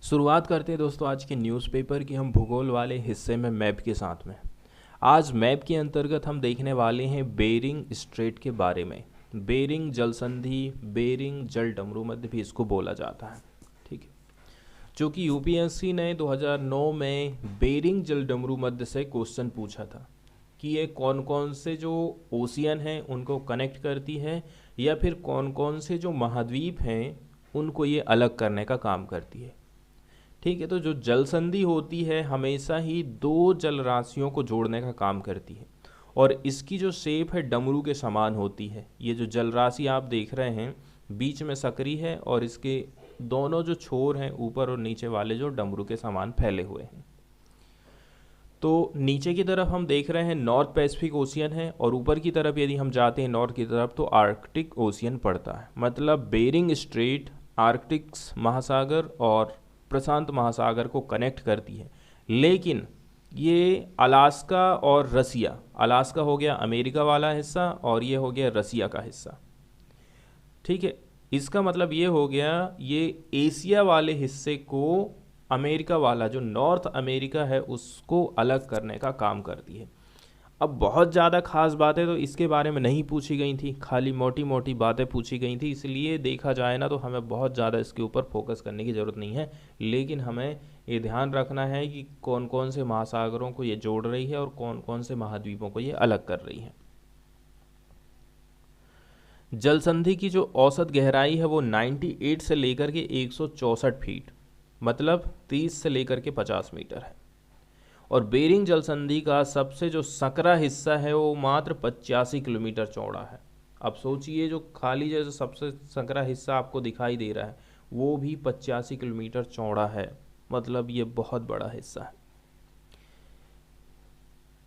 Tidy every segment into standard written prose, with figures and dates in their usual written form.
शुरुआत करते हैं दोस्तों आज के न्यूज़पेपर की हम भूगोल वाले हिस्से में मैप के साथ में। आज मैप के अंतर्गत हम देखने वाले हैं बेरिंग स्ट्रेट के बारे में। बेरिंग जल संधि, बेरिंग जल डमरू मध्य भी इसको बोला जाता है। ठीक है, चूँकि यूपीएससी ने 2009 में बेरिंग जल डमरू मध्य से क्वेश्चन पूछा था कि ये कौन कौन से जो ओशियन हैं उनको कनेक्ट करती है या फिर कौन कौन से जो महाद्वीप हैं उनको ये अलग करने का काम करती है। ठीक है, तो जो जल संधि होती है हमेशा ही दो जल राशियों को जोड़ने का काम करती है और इसकी जो शेप है डमरू के समान होती है। ये जो जल राशि आप देख रहे हैं बीच में सक्रिय है और इसके दोनों जो छोर हैं ऊपर और नीचे वाले जो डमरू के समान फैले हुए हैं। तो नीचे की तरफ हम देख रहे हैं नॉर्थ पैसिफिक ओशियन है और ऊपर की तरफ यदि हम जाते हैं नॉर्थ की तरफ तो आर्कटिक ओशियन पड़ता है। मतलब बेरिंग स्ट्रेट आर्कटिक महासागर और प्रशांत महासागर को कनेक्ट करती है। लेकिन ये अलास्का और रसिया, अलास्का हो गया अमेरिका वाला हिस्सा और ये हो गया रसिया का हिस्सा। ठीक है, इसका मतलब ये हो गया ये एशिया वाले हिस्से को अमेरिका वाला जो नॉर्थ अमेरिका है उसको अलग करने का काम करती है। अब बहुत ज़्यादा खास बातें तो इसके बारे में नहीं पूछी गई थी, खाली मोटी मोटी बातें पूछी गई थी, इसलिए देखा जाए ना तो हमें बहुत ज़्यादा इसके ऊपर फोकस करने की ज़रूरत नहीं है। लेकिन हमें ये ध्यान रखना है कि कौन कौन से महासागरों को ये जोड़ रही है और कौन कौन से महाद्वीपों को ये अलग कर रही है। जल संधि की जो औसत गहराई है वो 98 से लेकर के 164 फीट, मतलब 30 से लेकर के 50 मीटर है। और बेरिंग जल संधि का सबसे जो सकरा हिस्सा है वो मात्र 85 किलोमीटर चौड़ा है। अब सोचिए जो खाली जैसे सबसे सकरा हिस्सा आपको दिखाई दे रहा है वो भी 85 किलोमीटर चौड़ा है, मतलब ये बहुत बड़ा हिस्सा है।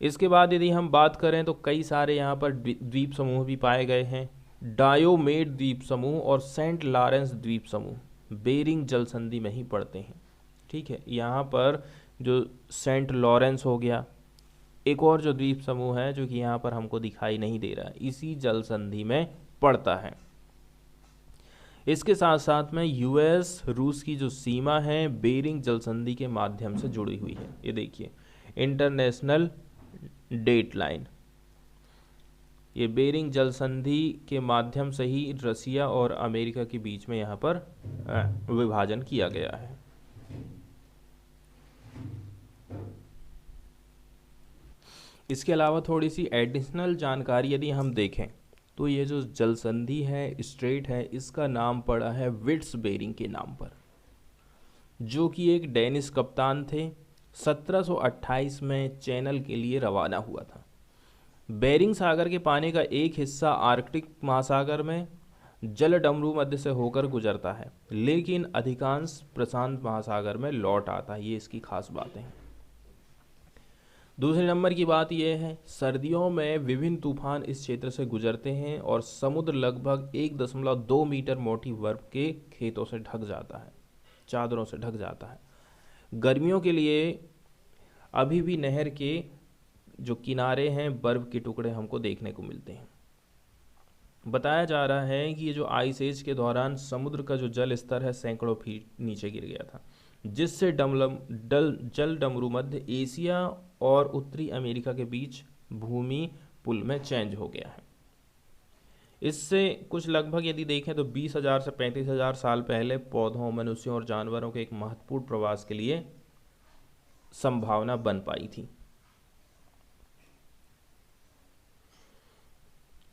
इसके बाद यदि हम बात करें तो कई सारे यहाँ पर द्वीप समूह भी पाए गए हैं। डायोमेड द्वीप समूह और सेंट लॉरेंस द्वीप समूह बेरिंग जल संधि में ही पड़ते हैं। ठीक है, यहाँ पर जो सेंट लॉरेंस हो गया, एक और जो द्वीप समूह है जो कि यहाँ पर हमको दिखाई नहीं दे रहा है, इसी जल संधि में पड़ता है। इसके साथ साथ में यूएस रूस की जो सीमा है बेरिंग जल संधि के माध्यम से जुड़ी हुई है। ये देखिए इंटरनेशनल डेट लाइन, ये बेरिंग जल संधि के माध्यम से ही रसिया और अमेरिका के बीच में यहाँ पर विभाजन किया गया है। इसके अलावा थोड़ी सी एडिशनल जानकारी यदि हम देखें तो ये जो जल संधि है स्ट्रेट है इसका नाम पड़ा है विट्स बेरिंग के नाम पर, जो कि एक डेनिश कप्तान थे। 1728 में चैनल के लिए रवाना हुआ था। बेरिंग सागर के पानी का एक हिस्सा आर्कटिक महासागर में जल डमरू मध्य से होकर गुजरता है, लेकिन अधिकांश प्रशांत महासागर में लौट आता है। ये इसकी खास बातें हैं। दूसरे नंबर की बात यह है सर्दियों में विभिन्न तूफान इस क्षेत्र से गुजरते हैं और समुद्र लगभग 1.2 मीटर मोटी बर्फ के खेतों से ढक जाता है, चादरों से ढक जाता है। गर्मियों के लिए अभी भी नहर के जो किनारे हैं बर्फ के टुकड़े हमको देखने को मिलते हैं। बताया जा रहा है कि ये जो आइस एज के दौरान समुद्र का जो जल स्तर है सैकड़ों फीट नीचे गिर गया था, जिससे जल डमरू मध्य एशिया और उत्तरी अमेरिका के बीच भूमि पुल में चेंज हो गया है। इससे कुछ लगभग यदि देखें तो 20,000 से 35,000 साल पहले पौधों, मनुष्यों और जानवरों के एक महत्वपूर्ण प्रवास के लिए संभावना बन पाई थी।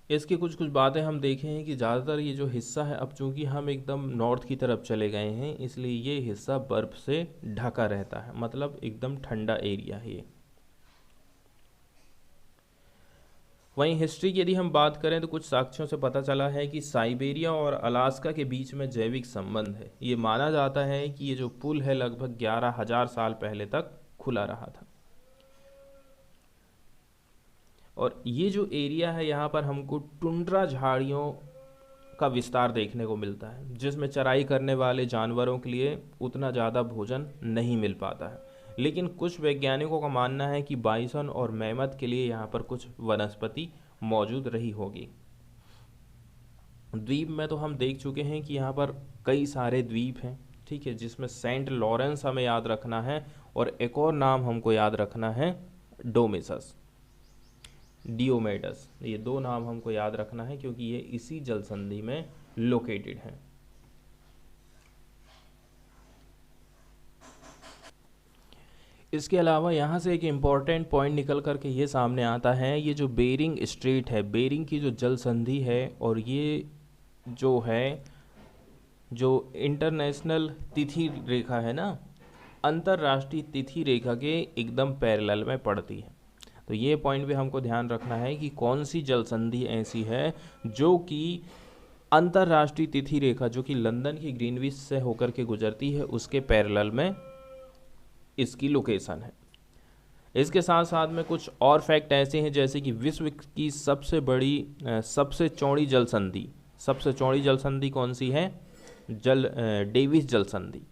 इसकी कुछ बातें हम देखें हैं कि ज़्यादातर ये जो हिस्सा है अब चूंकि हम एकदम नॉर्थ की तरफ चले गए हैं इसलिए ये हिस्सा बर्फ़ से ढका रहता है, मतलब एकदम ठंडा एरिया है ये। वहीं हिस्ट्री की यदि हम बात करें तो कुछ साक्ष्यों से पता चला है कि साइबेरिया और अलास्का के बीच में जैविक संबंध है। ये माना जाता है कि ये जो पुल है लगभग 11,000 साल पहले तक खुला रहा था। और ये जो एरिया है यहाँ पर हमको टुंड्रा झाड़ियों का विस्तार देखने को मिलता है, जिसमें चराई करने वाले जानवरों के लिए उतना ज़्यादा भोजन नहीं मिल पाता है। लेकिन कुछ वैज्ञानिकों का मानना है कि बाइसन और मैमथ के लिए यहाँ पर कुछ वनस्पति मौजूद रही होगी। द्वीप में तो हम देख चुके हैं कि यहाँ पर कई सारे द्वीप हैं, ठीक है, जिसमें सेंट लॉरेंस हमें याद रखना है, और एक और नाम हमको याद रखना है, डोमिसस, डियोमेडस। ये दो नाम हमको याद रखना है क्योंकि ये इसी जल संधि में लोकेटेड हैं। इसके अलावा यहाँ से एक इम्पॉर्टेंट पॉइंट निकल करके ये सामने आता है, ये जो बेरिंग स्ट्रेट है, बेरिंग की जो जल संधि है, और ये जो है, जो इंटरनेशनल तिथि रेखा है ना, अंतर्राष्ट्रीय तिथि रेखा के एकदम पैरेलल में पड़ती है। तो ये पॉइंट भी हमको ध्यान रखना है कि कौन सी जल संधि ऐसी है जो कि अंतर्राष्ट्रीय तिथि रेखा, जो कि लंदन की ग्रीनविच से होकर के गुजरती है, उसके पैरेलल में इसकी लोकेशन है। इसके साथ साथ में कुछ और फैक्ट ऐसे हैं, जैसे कि विश्व की सबसे बड़ी सबसे चौड़ी जल संधि, सबसे चौड़ी जल संधि कौन सी है? डेविस जल संधि।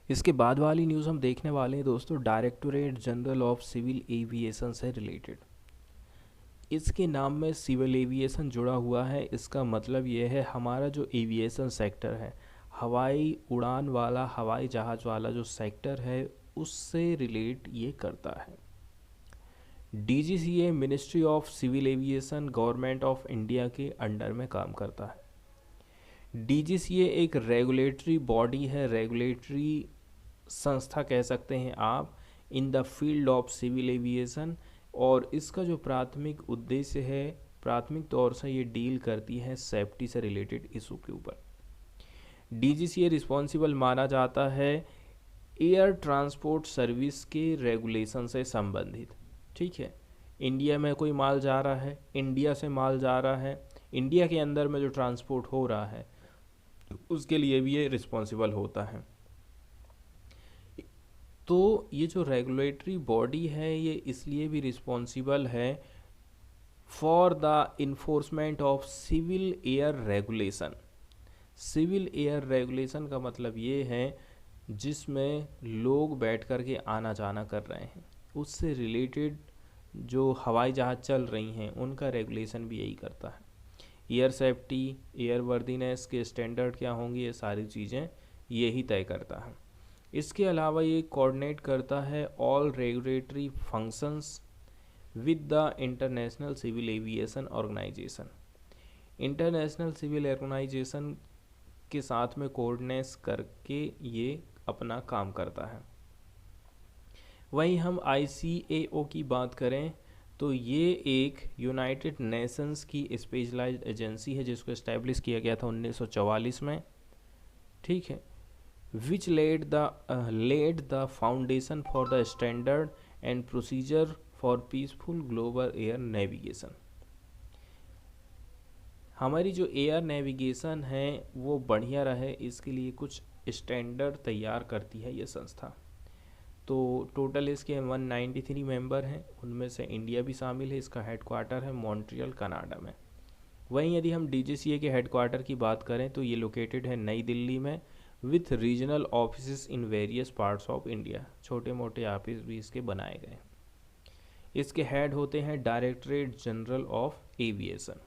इसके बाद वाली न्यूज़ हम देखने वाले हैं दोस्तों, directorate general of civil aviation से रिलेटेड। इसके नाम में सिविल एविएशन जुड़ा हुआ है। इसका मतलब ये है हमारा जो एविएशन सेक्टर है, हवाई उड़ान वाला, हवाई जहाज़ वाला जो सेक्टर है, उससे रिलेट ये करता है। DGCA ministry of civil aviation government of India के अंडर में काम करता है। डीजीसीए एक रेगुलेटरी बॉडी है, रेगुलेटरी संस्था कह सकते हैं आप, in the field of civil aviation. और इसका जो प्राथमिक उद्देश्य है, प्राथमिक तौर से ये डील करती है सेफ्टी से रिलेटेड इशू के ऊपर। डीजीसीए रिस्पॉन्सिबल माना जाता है एयर ट्रांसपोर्ट सर्विस के रेगुलेशन से संबंधित। ठीक है, इंडिया में कोई माल जा रहा है, इंडिया से माल जा रहा है, इंडिया के अंदर में जो ट्रांसपोर्ट हो रहा है उसके लिए भी ये रिस्पॉन्सिबल होता है। तो ये जो रेगुलेटरी बॉडी है ये इसलिए भी रिस्पॉन्सिबल है for the enforcement of civil air regulation. Civil air regulation का मतलब ये है जिसमें लोग बैठ कर के आना जाना कर रहे हैं, उससे रिलेटेड जो हवाई जहाज़ चल रही हैं उनका रेगुलेशन भी यही करता है। एयर सेफ्टी, एयर वर्दीनेस के स्टैंडर्ड क्या होंगे, ये सारी चीज़ें यही तय करता है। इसके अलावा ये कोऑर्डिनेट करता है all regulatory functions with the international civil aviation organisation. International civil organisation के साथ में कोऑर्डिनेट करके ये अपना काम करता है। वहीं हम ICAO की बात करें तो ये एक यूनाइटेड नेशंस की स्पेशलाइज्ड एजेंसी है जिसको इस्टेब्लिश किया गया था 1944 में। ठीक है, which laid the foundation for the standard and procedure for peaceful global air navigation। हमारी जो एयर नेविगेशन है वो बढ़िया रहे, इसके लिए कुछ स्टैंडर्ड तैयार करती है ये संस्था। तो टोटल इसके 193 मेंबर हैं, उनमें से इंडिया भी शामिल है। इसका हेडक्वार्टर है मॉन्ट्रियल कनाडा में। वहीं यदि हम DGCA के हेडक्वार्टर की बात करें तो ये लोकेटेड है नई दिल्ली में with regional office in various parts of India. छोटे मोटे ऑफिस भी इसके बनाए गए। इसके हेड होते हैं डायरेक्टरेट जनरल ऑफ एविएशन।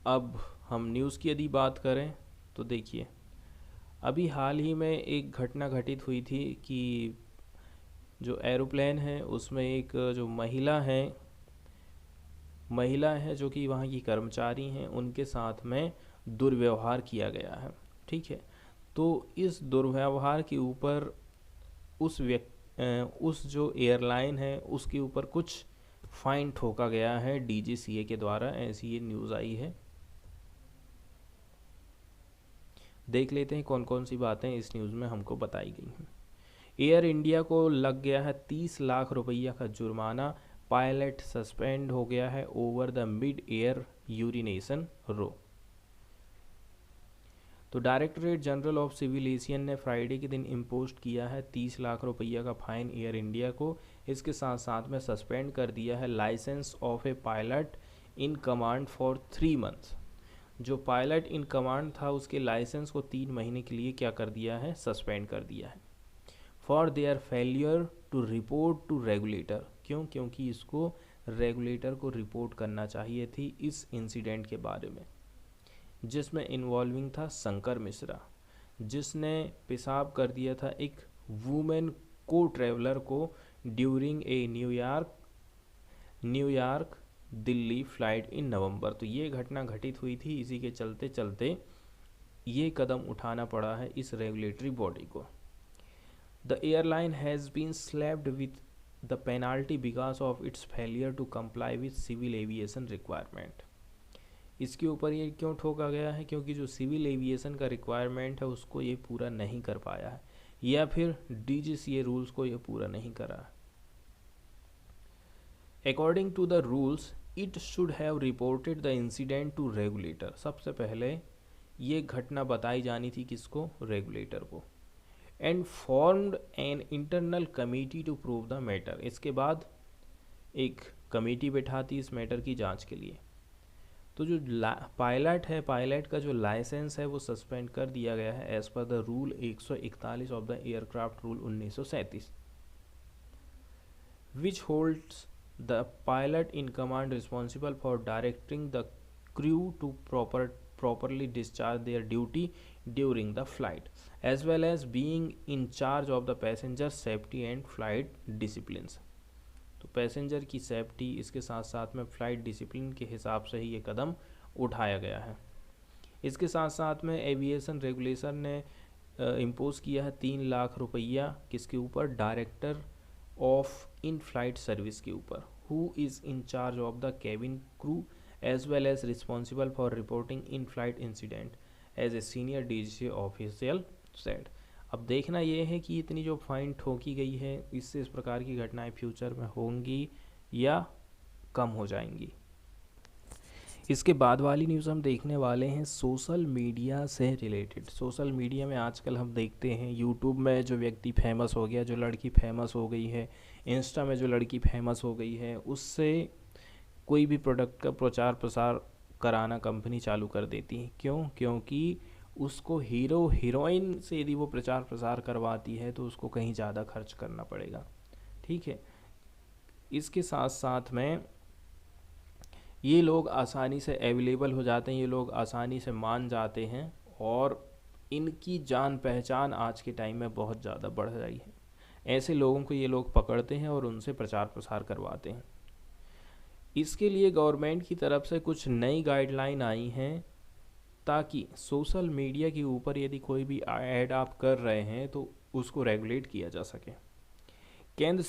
अब हम न्यूज़ की यदि बात करें तो देखिए, अभी हाल ही में एक घटना घटित हुई थी कि जो एरोप्लेन है उसमें एक जो महिला है जो कि वहाँ की कर्मचारी हैं, उनके साथ में दुर्व्यवहार किया गया है। ठीक है, तो इस दुर्व्यवहार के ऊपर उस जो एयरलाइन है उसके ऊपर कुछ फाइन ठोका गया है DGCA के द्वारा, ऐसी ये न्यूज़ आई है। देख लेते हैं कौन कौन सी बातें इस न्यूज़ में हमको बताई गई हैं। एयर इंडिया को लग गया है 30 लाख रुपया का जुर्माना, पायलट सस्पेंड हो गया है over the mid air urination row. तो directorate general of civil aviation ने फ्राइडे के दिन इम्पोज किया है 30 लाख रुपया का फाइन एयर इंडिया को। इसके साथ साथ में सस्पेंड कर दिया है licence of a pilot in command for 3 months. जो पायलट इन कमांड था उसके लाइसेंस को 3 महीने के लिए क्या कर दिया है, सस्पेंड कर दिया है for their failure to report to regulator. क्यों? क्योंकि इसको रेगुलेटर को रिपोर्ट करना चाहिए थी इस इंसिडेंट के बारे में, जिसमें इन्वॉल्विंग था शंकर मिश्रा, जिसने पेशाब कर दिया था एक वुमेन को ट्रैवलर को during a New York Delhi flight in November. तो ये घटना घटित हुई थी, इसी के चलते चलते ये कदम उठाना पड़ा है इस रेगुलेटरी बॉडी को। The airline has been slapped with the penalty because of its failure to comply with civil aviation requirement. इसके ऊपर ये क्यों ठोका गया है? क्योंकि जो सिविल एविएशन का रिक्वायरमेंट है उसको ये पूरा नहीं कर पाया है, या फिर DGCA रूल्स को ये पूरा नहीं करा है। According to the rules it should have reported the incident to regulator. सबसे पहले ये घटना बताई जानी थी किसको? रेगुलेटर को। And formed an internal committee to prove the matter. इसके बाद एक कमेटी बैठाती इस मैटर की जांच के लिए। तो जो पायलट है, पायलट का जो लाइसेंस है वो सस्पेंड कर दिया गया है as per the rule 141 of the aircraft rule 1937, which holds the pilot in command responsible for directing the crew to properly discharge their duty during the flight, as well as being in charge of the passenger safety and flight disciplines. तो passenger की safety, इसके साथ साथ में flight discipline के हिसाब से ही ये कदम उठाया गया है। इसके साथ साथ में एविएशन रेगुलेशन ने इम्पोज किया है 3 लाख रुपया किसके ऊपर, director of in flight service के ऊपर, who is in charge of the cabin crew as well as responsible for reporting in flight incident as a senior DGC official said. अब देखना ये है कि इतनी जो फाइन ठोकी गई है, इससे इस प्रकार की घटनाएं फ्यूचर में होंगी या कम हो जाएंगी। इसके बाद वाली न्यूज़ हम देखने वाले हैं सोशल मीडिया से रिलेटेड। सोशल मीडिया में आजकल हम देखते हैं यूट्यूब में जो व्यक्ति फेमस हो गया, जो लड़की फेमस हो गई है, इंस्टा में जो लड़की फेमस हो गई है, उससे कोई भी प्रोडक्ट का प्रचार प्रसार कराना कंपनी चालू कर देती है। क्यों? क्योंकि उसको हीरो हीरोइन से यदि वो प्रचार प्रसार करवाती है तो उसको कहीं ज़्यादा खर्च करना पड़ेगा। ठीक है, इसके साथ साथ में ये लोग आसानी से अवेलेबल हो जाते हैं, ये लोग आसानी से मान जाते हैं और इनकी जान पहचान आज के टाइम में बहुत ज़्यादा बढ़ रही है। ऐसे लोगों को ये लोग पकड़ते हैं और उनसे प्रचार प्रसार करवाते हैं। इसके लिए गवर्नमेंट की तरफ से कुछ नई गाइडलाइन आई हैं ताकि सोशल मीडिया के ऊपर यदि कोई भी ऐड आप कर रहे हैं तो उसको रेगुलेट किया जा सके। केंद्र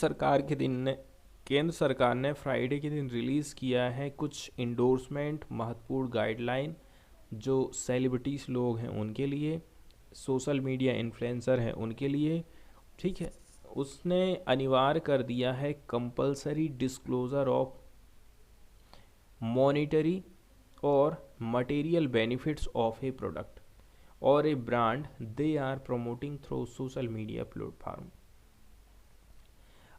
सरकार ने फ्राइडे के दिन रिलीज़ किया है कुछ इंडोर्समेंट महत्वपूर्ण गाइडलाइन जो सेलिब्रिटीज़ लोग हैं उनके लिए, सोशल मीडिया इन्फ्लुएंसर हैं उनके लिए। ठीक है, उसने अनिवार्य कर दिया है कंपलसरी डिस्क्लोजर ऑफ मॉनिटरी और material benefits of a product और a brand they are promoting through social media platform.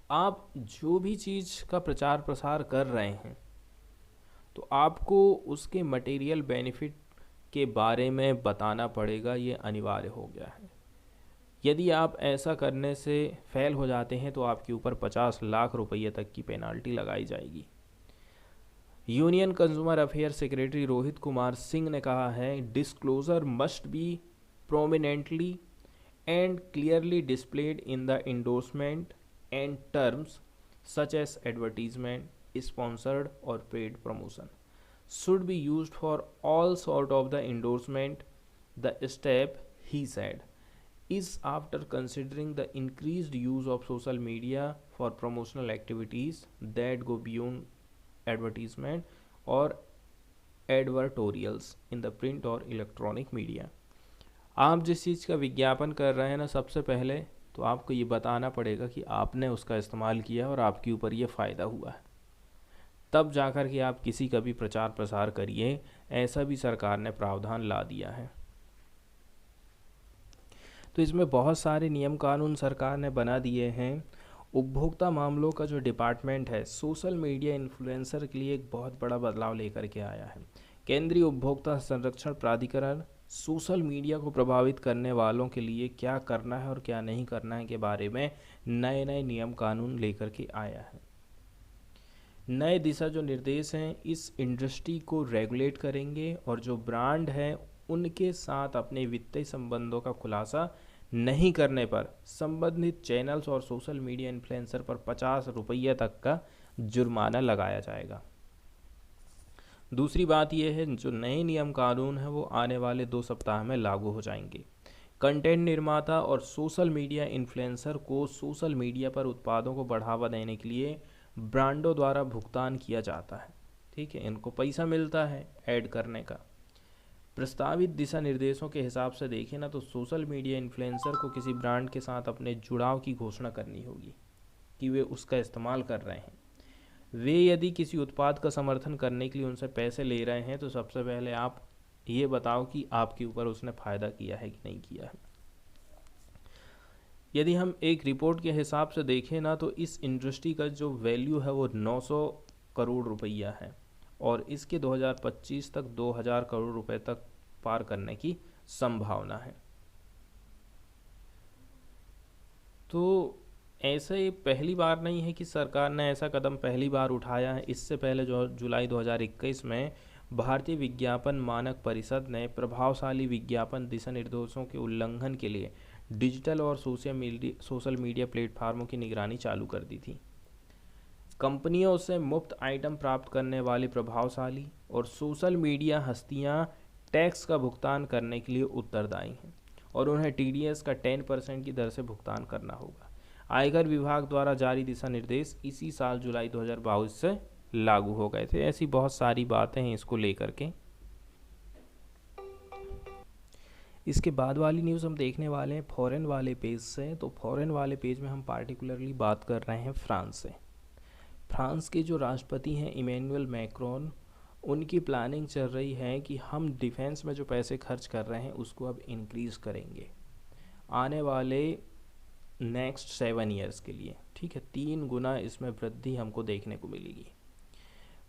आप जो भी चीज़ का प्रचार प्रसार कर रहे हैं तो आपको उसके मटेरियल बेनिफिट के बारे में बताना पड़ेगा, ये अनिवार्य हो गया है। यदि आप ऐसा करने से फेल हो जाते हैं तो आपके ऊपर 50 लाख रुपये तक की पेनाल्टी लगाई जाएगी। Union consumer affair secretary Rohit Kumar Singh ने कहा है, disclosure must be prominently and clearly displayed in the endorsement and terms such as advertisement, sponsored और paid promotion should be used for all sort of the endorsement. The step, he said, is after considering the increased use of social media for promotional activities that go beyond advertisement or advertorials in the print or electronic media। आप जिस चीज़ का विज्ञापन कर रहे हैं ना, सबसे पहले तो आपको ये बताना पड़ेगा कि आपने उसका इस्तेमाल किया और आपके ऊपर ये फ़ायदा हुआ है, तब जाकर के आप किसी का भी प्रचार प्रसार करिए। ऐसा भी सरकार ने प्रावधान ला दिया है। तो इसमें बहुत सारे नियम कानून सरकार ने बना दिए हैं। उपभोक्ता मामलों का जो डिपार्टमेंट है सोशल मीडिया इन्फ्लुएंसर के लिए एक बहुत बड़ा बदलाव लेकर के आया है। केंद्रीय उपभोक्ता संरक्षण प्राधिकरण सोशल मीडिया को प्रभावित करने वालों के लिए क्या करना है और क्या नहीं करना है के बारे में नए नए नियम कानून लेकर के आया है। नए दिशा जो निर्देश हैं इस इंडस्ट्री को रेगुलेट करेंगे और जो ब्रांड है उनके साथ अपने वित्तीय संबंधों का खुलासा नहीं करने पर संबंधित चैनल्स और सोशल मीडिया इन्फ्लुएंसर पर 50 रुपये तक का जुर्माना लगाया जाएगा। दूसरी बात यह है, जो नए नियम कानून हैं वो आने वाले 2 सप्ताह में लागू हो जाएंगे। कंटेंट निर्माता और सोशल मीडिया इन्फ्लुएंसर को सोशल मीडिया पर उत्पादों को बढ़ावा देने के लिए ब्रांडों द्वारा भुगतान किया जाता है। ठीक है, इनको पैसा मिलता है ऐड करने का। प्रस्तावित दिशा निर्देशों के हिसाब से देखें ना तो सोशल मीडिया इन्फ्लुएंसर को किसी ब्रांड के साथ अपने जुड़ाव की घोषणा करनी होगी कि वे उसका इस्तेमाल कर रहे हैं। वे यदि किसी उत्पाद का समर्थन करने के लिए उनसे पैसे ले रहे हैं तो सबसे पहले आप ये बताओ कि आपके ऊपर उसने फ़ायदा किया है कि नहीं किया है। यदि हम एक रिपोर्ट के हिसाब से देखें ना तो इस इंडस्ट्री का जो वैल्यू है वो 900 करोड़ रुपया है और इसके 2025 तक 2000 करोड़ रुपए तक पार करने की संभावना है। तो ऐसे पहली बार नहीं है कि सरकार ने ऐसा कदम पहली बार उठाया है। इससे पहले जो जुलाई 2021 में भारतीय विज्ञापन मानक परिषद ने प्रभावशाली विज्ञापन दिशा निर्देशों के उल्लंघन के लिए डिजिटल और सोशल मीडिया प्लेटफार्मों की निगरानी चालू कर दी थी। कंपनियों से मुफ्त आइटम प्राप्त करने वाली प्रभावशाली और सोशल मीडिया हस्तियां टैक्स का भुगतान करने के लिए उत्तरदायी हैं और उन्हें टीडीएस का 10% की दर से भुगतान करना होगा। आयकर विभाग द्वारा जारी दिशा निर्देश इसी साल जुलाई 2022 से लागू हो गए थे। ऐसी बहुत सारी बातें हैं इसको लेकर के। इसके बाद वाली न्यूज़ हम देखने वाले हैं फॉरेन वाले पेज से। तो फॉरेन वाले पेज में हम पार्टिकुलरली बात कर रहे हैं फ्रांस से। फ्रांस के जो राष्ट्रपति हैं इमैनुअल मैक्रोन, उनकी प्लानिंग चल रही है कि हम डिफेंस में जो पैसे खर्च कर रहे हैं उसको अब इंक्रीज़ करेंगे आने वाले नेक्स्ट 7 ईयर्स के लिए। ठीक है, 3 गुना इसमें वृद्धि हमको देखने को मिलेगी।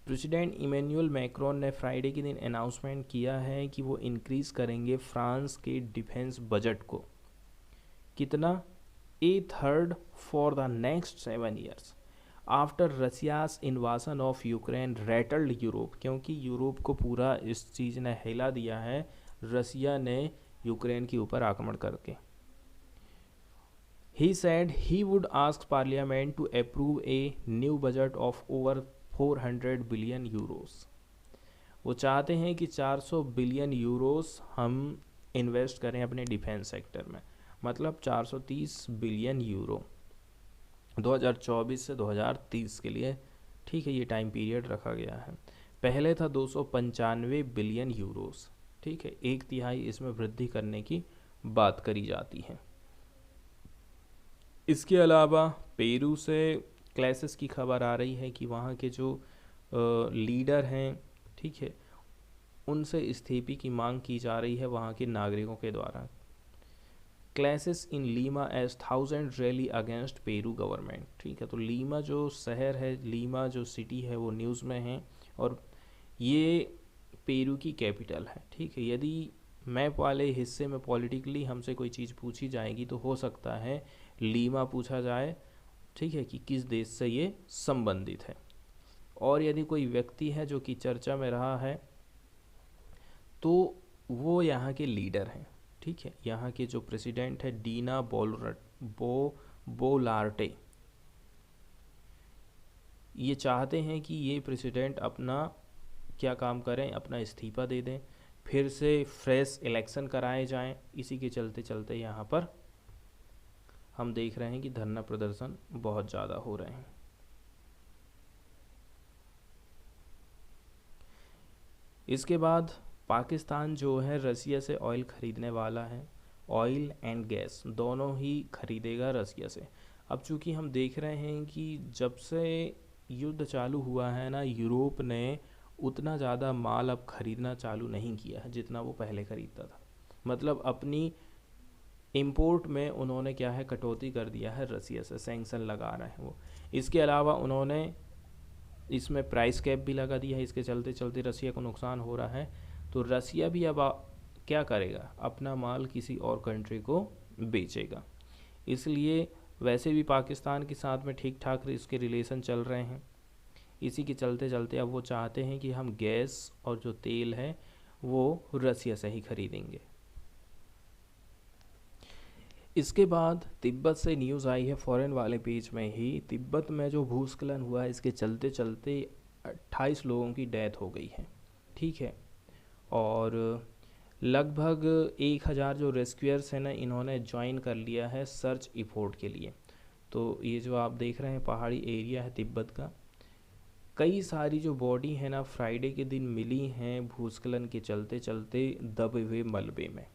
प्रेसिडेंट इमैनुअल मैक्रोन ने फ्राइडे के दिन अनाउंसमेंट किया है कि वो इंक्रीज़ करेंगे फ्रांस के डिफेंस बजट को। कितना? 1/3 for the next 7 years after Russia's invasion of Ukraine rattled Europe, क्योंकि यूरोप को पूरा इस चीज़ ने हिला दिया है रसिया ने यूक्रेन के ऊपर आक्रमण करके। He said he would ask parliament to approve a new budget of over 400 billion Euros. वो चाहते हैं कि 400 बिलियन यूरोस हम इन्वेस्ट करें अपने डिफेंस सेक्टर में, मतलब 430 बिलियन यूरो 2024 से 2030 के लिए। ठीक है, ये टाइम पीरियड रखा गया है। पहले था 295 बिलियन यूरोस। ठीक है, 1/3 इसमें वृद्धि करने की बात करी जाती है। इसके अलावा पेरू से क्लैसेस की खबर आ रही है कि वहाँ के जो लीडर हैं, ठीक है, उनसे इस्तीफे की मांग की जा रही है वहाँ के नागरिकों के द्वारा। Clashes in Lima as 1000 rally against Peru government. ठीक है, तो लीमा जो शहर है, लीमा जो सिटी है वो न्यूज़ में है और ये पेरू की कैपिटल है। ठीक है, यदि मैप वाले हिस्से में पॉलिटिकली हमसे कोई चीज़ पूछी जाएगी तो हो सकता है लीमा पूछा जाए। ठीक है, कि किस देश से ये संबंधित है। और यदि कोई व्यक्ति है जो कि चर्चा में रहा है तो वो यहाँ के लीडर हैं। ठीक है, यहाँ के जो प्रेसिडेंट है डीना बोलार्टे, ये चाहते हैं कि ये प्रेसिडेंट अपना क्या काम करें, अपना इस्तीफा दे दें, फिर से फ्रेश इलेक्शन कराए जाएं। इसी के चलते चलते यहाँ पर हम देख रहे हैं कि धरना प्रदर्शन बहुत ज़्यादा हो रहे हैं। इसके बाद पाकिस्तान जो है रसिया से ऑयल ख़रीदने वाला है। ऑयल एंड गैस दोनों ही खरीदेगा रसिया से। अब चूँकि हम देख रहे हैं कि जब से युद्ध चालू हुआ है ना, यूरोप ने उतना ज़्यादा माल अब ख़रीदना चालू नहीं किया है जितना वो पहले ख़रीदता था। मतलब अपनी इंपोर्ट में उन्होंने क्या है, कटौती कर दिया है रसिया से, सैंक्शन लगा रहे हैं वो। इसके अलावा उन्होंने इसमें प्राइस कैप भी लगा दिया है। इसके चलते चलते रसिया को नुकसान हो रहा है। तो रसिया भी अब क्या करेगा, अपना माल किसी और कंट्री को बेचेगा। इसलिए वैसे भी पाकिस्तान के साथ में ठीक ठाक इसके रिलेशन चल रहे हैं। इसी के चलते चलते अब वो चाहते हैं कि हम गैस और जो तेल है वो रसिया से ही खरीदेंगे। इसके बाद तिब्बत से न्यूज़ आई है फॉरेन वाले पेज में ही। तिब्बत में जो भूस्खलन हुआ है इसके चलते चलते 28 लोगों की डेथ हो गई है। ठीक है, और लगभग 1000 जो रेस्क्यूअर्स हैं ना, इन्होंने ज्वाइन कर लिया है सर्च इफोर्ट के लिए। तो ये जो आप देख रहे हैं पहाड़ी एरिया है तिब्बत का, कई सारी जो बॉडी है ना फ्राइडे के दिन मिली हैं भूस्खलन के चलते चलते दबे हुए मलबे में।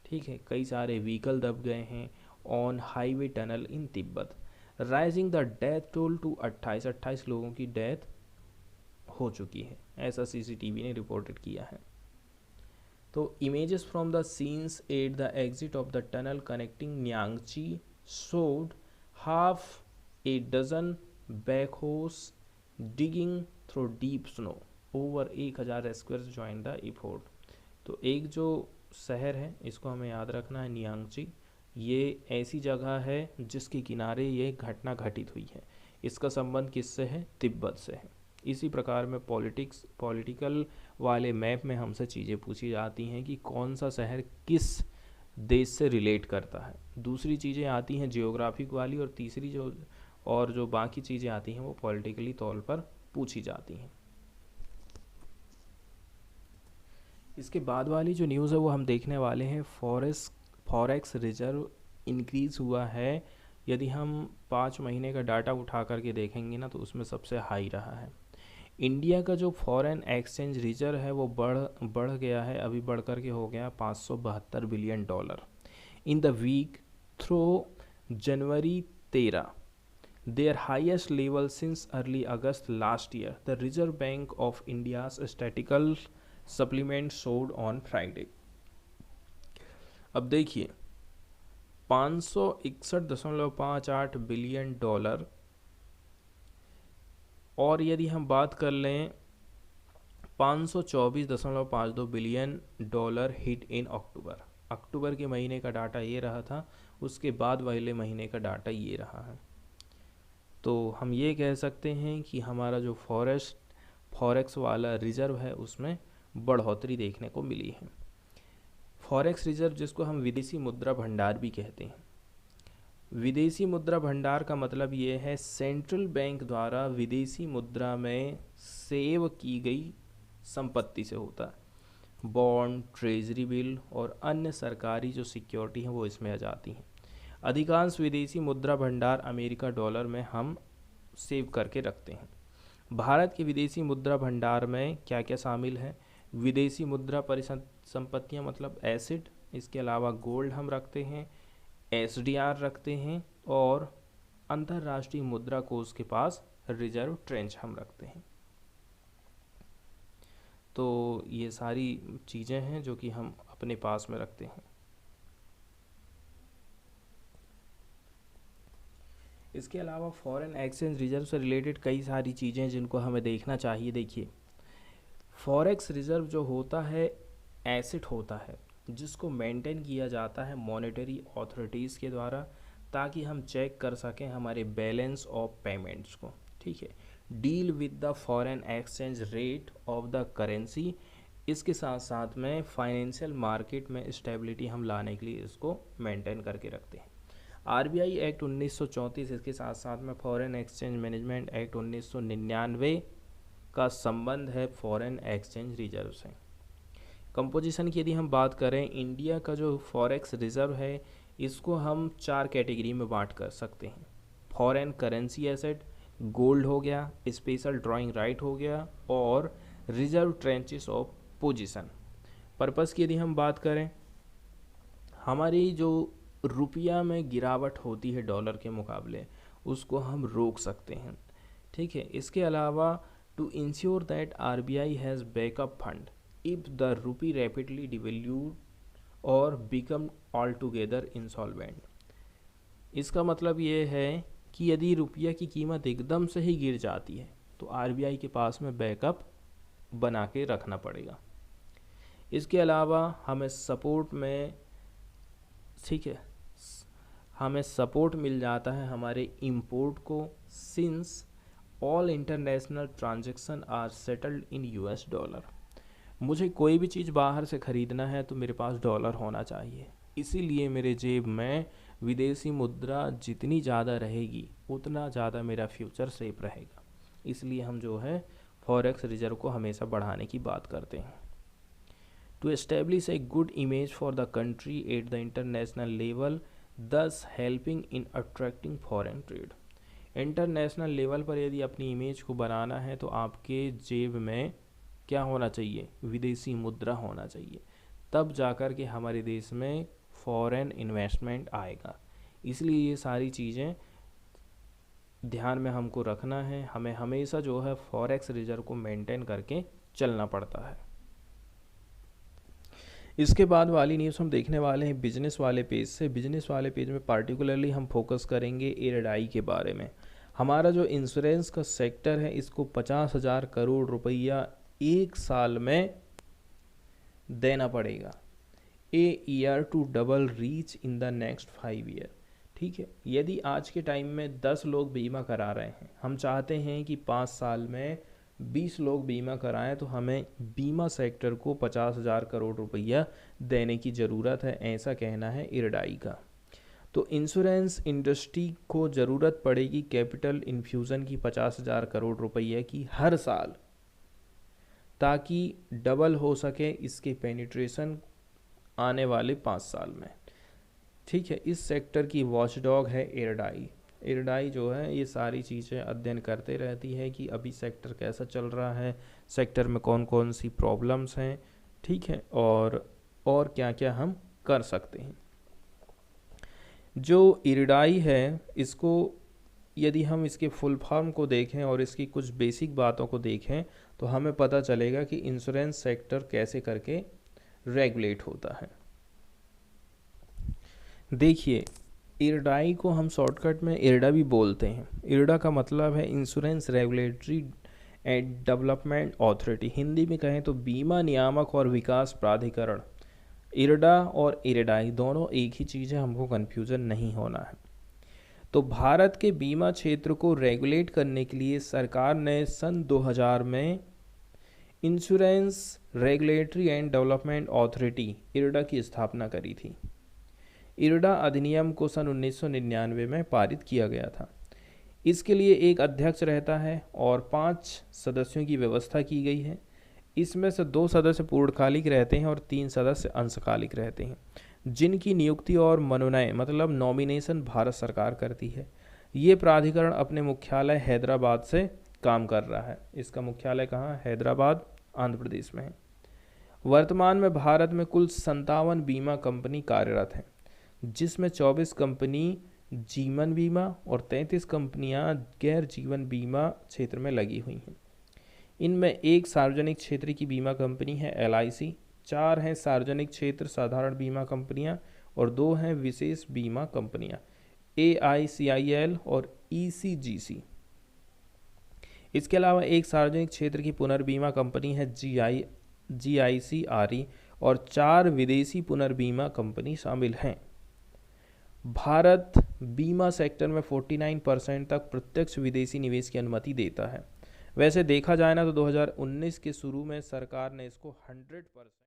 ठीक है, कई सारे व्हीकल दब गए हैं on highway tunnel in Tibet, rising the death toll to 28 लोगों की डेथ हो चुकी है, ऐसा सीसीटीवी ने रिपोर्टेड किया है। तो images from the scenes at the exit of the tunnel connecting Nyingchi showed half a dozen backhoes digging through deep snow। Over 1000 square join the effort. तो एक जो शहर है इसको हमें याद रखना है, नियांगची। ये ऐसी जगह है जिसके किनारे ये घटना घटित हुई है। इसका संबंध किससे है? तिब्बत से है। इसी प्रकार में पॉलिटिकल वाले मैप में हमसे चीज़ें पूछी जाती हैं कि कौन सा शहर किस देश से रिलेट करता है। दूसरी चीज़ें आती हैं जियोग्राफिक वाली, और तीसरी जो बाकी चीज़ें आती हैं वो पॉलिटिकली तौर पर पूछी जाती हैं। इसके बाद वाली जो न्यूज़ है वो हम देखने वाले हैं, फॉरेक्स रिजर्व इंक्रीज़ हुआ है। यदि हम 5 महीने का डाटा उठा करके देखेंगे ना तो उसमें सबसे हाई रहा है। इंडिया का जो फॉरेन एक्सचेंज रिजर्व है वो बढ़ गया है, अभी बढ़ करके हो गया $572 billion in the week through January 13, their highest level since early August last year, the Reserve Bank of India's statistical supplement showed on Friday। अब देखिए, $561.58 बिलियन, और यदि हम बात कर लें $524.52 बिलियन हिट इन अक्टूबर के महीने का डाटा ये रहा था, उसके बाद वाले महीने का डाटा ये रहा है। तो हम ये कह सकते हैं कि हमारा जो फॉरेक्स वाला रिजर्व है उसमें बढ़ोतरी देखने को मिली है। फॉरेक्स रिजर्व जिसको हम विदेशी मुद्रा भंडार भी कहते हैं। विदेशी मुद्रा भंडार का मतलब ये है सेंट्रल बैंक द्वारा विदेशी मुद्रा में सेव की गई संपत्ति से होता है। बॉन्ड, ट्रेजरी बिल और अन्य सरकारी जो सिक्योरिटी हैं वो इसमें आ जाती हैं। अधिकांश विदेशी मुद्रा भंडार अमेरिका डॉलर में हम सेव करके रखते हैं। भारत के विदेशी मुद्रा भंडार में क्या क्या शामिल है? विदेशी मुद्रा परिसंपत्तियाँ मतलब एसिड, इसके अलावा गोल्ड हम रखते हैं, एसडीआर रखते हैं, और अंतर्राष्ट्रीय मुद्रा कोष के पास रिजर्व ट्रेंच हम रखते हैं। तो ये सारी चीज़ें हैं जो कि हम अपने पास में रखते हैं। इसके अलावा फॉरेन एक्सचेंज रिजर्व से रिलेटेड कई सारी चीज़ें जिनको हमें देखना चाहिए। देखिए, फॉरेक्स रिजर्व जो होता है एसेट होता है जिसको मेंटेन किया जाता है मॉनेटरी अथॉरिटीज़ के द्वारा, ताकि हम चेक कर सकें हमारे बैलेंस ऑफ पेमेंट्स को। ठीक है, deal with the foreign exchange rate of the currency. इसके साथ साथ में फाइनेंशियल मार्केट में स्टेबिलिटी हम लाने के लिए इसको मेंटेन करके रखते हैं। आरबीआई एक्ट 1934, इसके साथ साथ में फॉरेन एक्सचेंज मैनेजमेंट एक्ट 1999 का संबंध है फॉरेन एक्सचेंज रिजर्व से। कंपोजिशन की यदि हम बात करें, इंडिया का जो फॉरेक्स रिजर्व है इसको हम 4 कैटेगरी में बांट कर सकते हैं। फॉरेन करेंसी एसेट, गोल्ड हो गया, स्पेशल ड्राइंग राइट हो गया, और reserve trenches of position. Purpose की यदि हम बात करें, हमारी जो रुपया में गिरावट होती है डॉलर के मुकाबले, उसको हम रोक सकते हैं। ठीक है, इसके अलावा to ensure that RBI has backup fund if the rupee rapidly devalued और बिकम ऑल टुगेदर इंसॉल्वेंट। इसका मतलब ये है कि यदि रुपया की कीमत एकदम से ही गिर जाती है तो आरबीआई के पास में बैकअप बना के रखना पड़ेगा। इसके अलावा हमें सपोर्ट में, ठीक है, हमें सपोर्ट मिल जाता है हमारे इंपोर्ट को, since all international transaction are settled in US dollar. मुझे कोई भी चीज़ बाहर से ख़रीदना है तो मेरे पास डॉलर होना चाहिए, इसीलिए मेरे जेब में विदेशी मुद्रा जितनी ज़्यादा रहेगी उतना ज़्यादा मेरा फ्यूचर सेफ रहेगा। इसलिए हम जो है फॉरेक्स रिजर्व को हमेशा बढ़ाने की बात करते हैं। To establish a good image for the country at the international level, thus helping in attracting foreign trade. International level पर यदि अपनी इमेज को बनाना है तो आपके जेब में क्या होना चाहिए? विदेशी मुद्रा होना चाहिए, तब जाकर के हमारे देश में फॉरेन इन्वेस्टमेंट आएगा। इसलिए ये सारी चीज़ें ध्यान में हमको रखना है। हमें हमेशा जो है फॉरेक्स रिजर्व को मेंटेन करके चलना पड़ता है। इसके बाद वाली न्यूज़ हम देखने वाले हैं बिजनेस वाले पेज से। बिजनेस वाले पेज में पार्टिकुलरली हम फोकस करेंगे एयरडाई के बारे में। हमारा जो इंश्योरेंस का सेक्टर है इसको 50,000 करोड़ रुपया 1 साल में देना पड़ेगा। A year to double reach in the next 5 year. ठीक है, यदि आज के टाइम में 10 लोग बीमा करा रहे हैं, हम चाहते हैं कि 5 साल में 20 लोग बीमा कराएं, तो हमें बीमा सेक्टर को 50,000 करोड़ रुपया देने की ज़रूरत है, ऐसा कहना है इरडाई का। तो इंश्योरेंस इंडस्ट्री को ज़रूरत पड़ेगी कैपिटल इन्फ्यूज़न की 50,000 करोड़ रुपये की हर साल, ताकि डबल हो सके इसके पेनिट्रेशन आने वाले 5 साल में। ठीक है, इस सेक्टर की वॉचडॉग है इरडाई। इरडाई जो है ये सारी चीज़ें अध्ययन करते रहती है कि अभी सेक्टर कैसा चल रहा है, सेक्टर में कौन कौन सी प्रॉब्लम्स हैं, ठीक है, और क्या क्या हम कर सकते हैं। जो इरडाई है, इसको यदि हम इसके फुल फॉर्म को देखें और इसकी कुछ बेसिक बातों को देखें, तो हमें पता चलेगा कि इंश्योरेंस सेक्टर कैसे करके रेगुलेट होता है। देखिए, इरडाई को हम शॉर्टकट में इरडा भी बोलते हैं। इरडा का मतलब है insurance regulatory and development authority, Hindi में कहें तो बीमा नियामक और विकास प्राधिकरण। इरडा और इरडाई दोनों एक ही चीज़ है, हमको कन्फ्यूज़न नहीं होना है। तो भारत के बीमा क्षेत्र को रेगुलेट करने के लिए सरकार ने सन 2000 में insurance regulatory and development authority IRDA की स्थापना करी थी। इरडा अधिनियम को सन 1999 में पारित किया गया था। इसके लिए एक अध्यक्ष रहता है और 5 सदस्यों की व्यवस्था की गई है। इसमें से 2 सदस्य पूर्णकालिक रहते हैं और 3 सदस्य अंशकालिक रहते हैं, जिनकी नियुक्ति और मनोनयन मतलब नॉमिनेशन भारत सरकार करती है। ये प्राधिकरण अपने मुख्यालय हैदराबाद से काम कर रहा है। इसका मुख्यालय कहाँ है? हैदराबाद, आंध्र प्रदेश में है। वर्तमान में भारत में कुल 57 बीमा कंपनी कार्यरत हैं, जिसमें 24 कंपनी जीवन बीमा और 33 कंपनियां गैर जीवन बीमा क्षेत्र में लगी हुई हैं। इनमें एक सार्वजनिक क्षेत्र की बीमा कंपनी है LIC, 4 हैं सार्वजनिक क्षेत्र साधारण बीमा कंपनियां और 2 हैं विशेष बीमा कंपनियां AICIL और ECGC। इसके अलावा एक सार्वजनिक क्षेत्र की पुनर्बीमा कंपनी है GICRE और 4 विदेशी पुनर्बीमा कंपनी शामिल हैं। भारत बीमा सेक्टर में 49% तक प्रत्यक्ष विदेशी निवेश की अनुमति देता है। वैसे देखा जाए ना तो 2019 के शुरू में सरकार ने इसको 100%